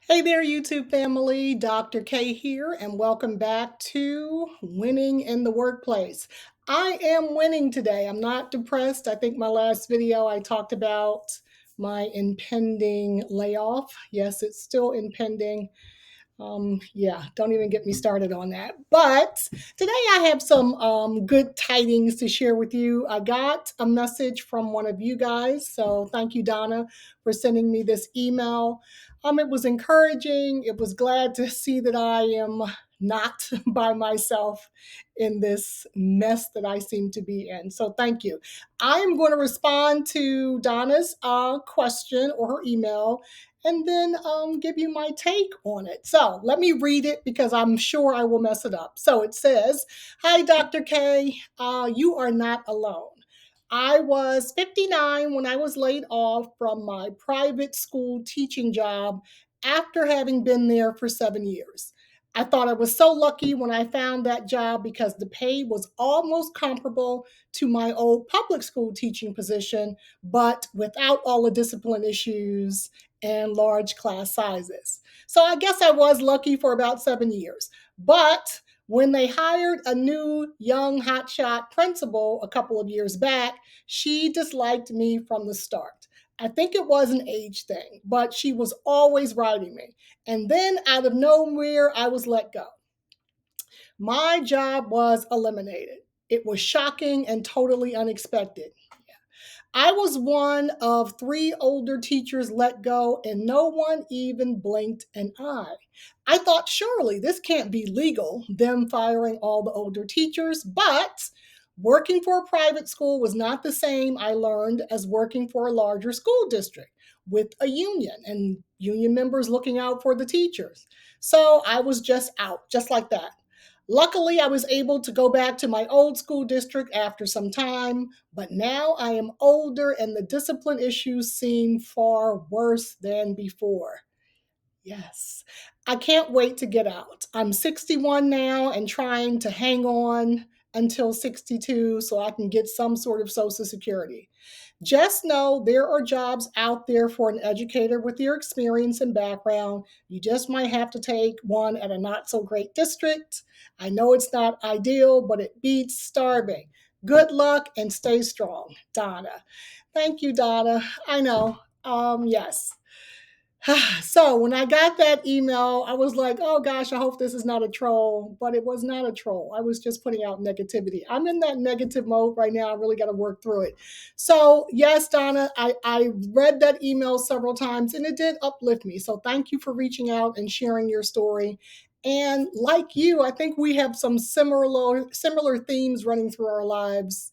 Hey there, YouTube family. Dr. K here, and welcome back to Winning in the Workplace. I am winning today. I'm not depressed. I think my last video I talked about my impending layoff. Yes, it's still impending. Yeah, don't even get me started on that. But today I have some good tidings to share with you. I got a message from one of you guys. So thank you, Donna, for sending me this email. It was encouraging. It was glad to see that I am not by myself in this mess that I seem to be in. So thank you. I'm going to respond to Donna's question or her email and then give you my take on it. So let me read it because I'm sure I will mess it up. So it says, "Hi, Dr. K. You are not alone. I was 59 when I was laid off from my private school teaching job after having been there for 7 years. I thought I was so lucky when I found that job because the pay was almost comparable to my old public school teaching position, but without all the discipline issues and large class sizes. So I guess I was lucky for about 7 years. But when they hired a new young hotshot principal a couple of years back, she disliked me from the start. I think it was an age thing, but she was always riding me. And then out of nowhere, I was let go. My job was eliminated. It was shocking and totally unexpected. I was one of three older teachers let go, and no one even blinked an eye. I thought, surely this can't be legal, them firing all the older teachers, but working for a private school was not the same, I learned, as working for a larger school district with a union and union members looking out for the teachers. So I was just out, just like that. Luckily, I was able to go back to my old school district after some time, but now I am older and the discipline issues seem far worse than before. Yes, I can't wait to get out. I'm 61 now and trying to hang on until 62 so I can get some sort of Social Security. Just know there are jobs out there for an educator with your experience and background. You just might have to take one at a not so great district. I know it's not ideal, but it beats starving. Good luck and stay strong, Donna. Thank you, Donna. I know. Yes. So when I got that email, I was like, oh gosh, I hope this is not a troll. But it was not a troll. I was just putting out negativity. I'm in that negative mode right now. I really got to work through it. So, yes, Donna, I read that email several times and it did uplift me. So, thank you for reaching out and sharing your story. And like you, I think we have some similar themes running through our lives.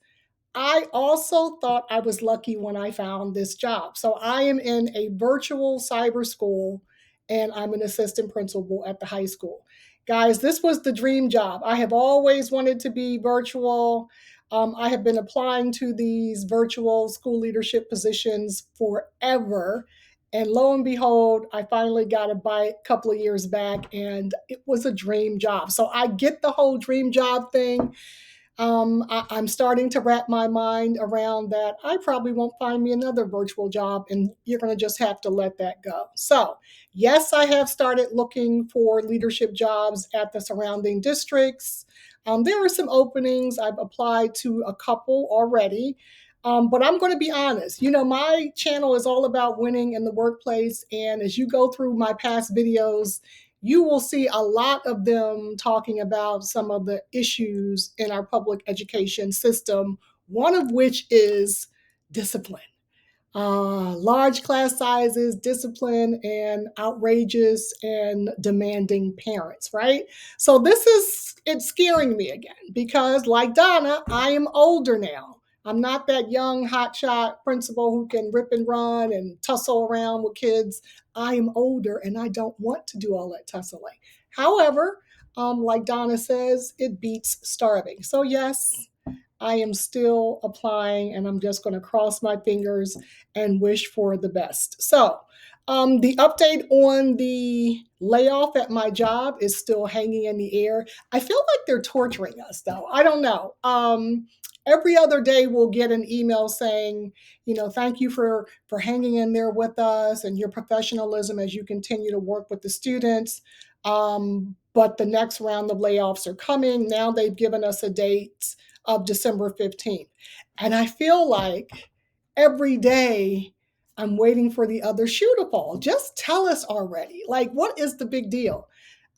I also thought I was lucky when I found this job. So I am in a virtual cyber school and I'm an assistant principal at the high school. Guys, this was the dream job. I have always wanted to be virtual. I have been applying to these virtual school leadership positions forever. And lo and behold, I finally got a bite a couple of years back and it was a dream job. So I get the whole dream job thing. I'm starting to wrap my mind around that. I probably won't find me another virtual job, and you're going to just have to let that go. So, yes, I have started looking for leadership jobs at the surrounding districts. There are some openings. I've applied to a couple already. But I'm going to be honest. My channel is all about winning in the workplace. And as you go through my past videos, you will see a lot of them talking about some of the issues in our public education system, one of which is discipline. Large class sizes, discipline, and outrageous and demanding parents, right? So it's scaring me again because, like Donna, I am older now. I'm not that young hotshot principal who can rip and run and tussle around with kids. I am older and I don't want to do all that tussling. However, like Donna says, it beats starving. So, yes, I am still applying and I'm just going to cross my fingers and wish for the best. So, the update on the layoff at my job is still hanging in the air. I feel like they're torturing us, though. I don't know. Every other day we'll get an email saying, thank you for hanging in there with us and your professionalism as you continue to work with the students. But the next round of layoffs are coming. Now they've given us a date of December 15th. And I feel like every day I'm waiting for the other shoe to fall. Just tell us already. Like, what is the big deal?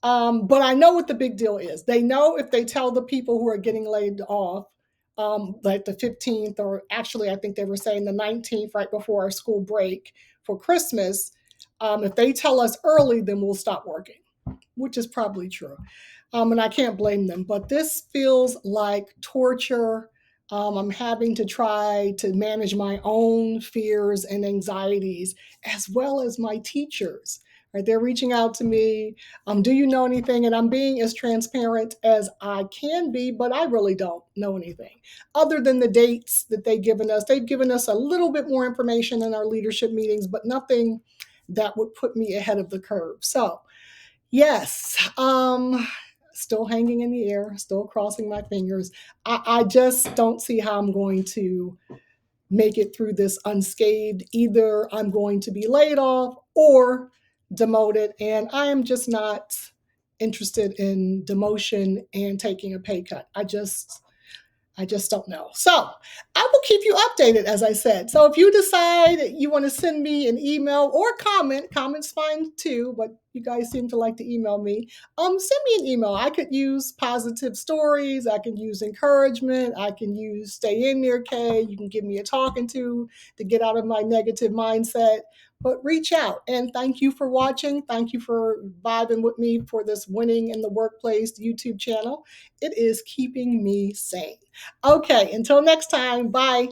But I know what the big deal is. They know if they tell the people who are getting laid off, like the 15th, or actually, I think they were saying the 19th, right before our school break for Christmas, if they tell us early, then we'll stop working, which is probably true. And I can't blame them, but this feels like torture. I'm having to try to manage my own fears and anxieties as well as my teachers. Right? They're reaching out to me. Do you know anything? And I'm being as transparent as I can be, but I really don't know anything other than the dates that they've given us. They've given us a little bit more information in our leadership meetings, but nothing that would put me ahead of the curve. So, yes, still hanging in the air, still crossing my fingers. I just don't see how I'm going to make it through this unscathed. Either I'm going to be laid off or demoted, and I am just not interested in demotion and taking a pay cut. I just don't know. So I will keep you updated, as I said. So if you decide you want to send me an email or comments fine too, but you guys seem to like to email me. Send me an email. I could use positive stories. I can use encouragement. I can use stay in there, Kay. You can give me a talking to get out of my negative mindset. But reach out, and thank you for watching. Thank you for vibing with me for this Winning in the Workplace YouTube channel. It is keeping me sane. Okay, until next time, bye.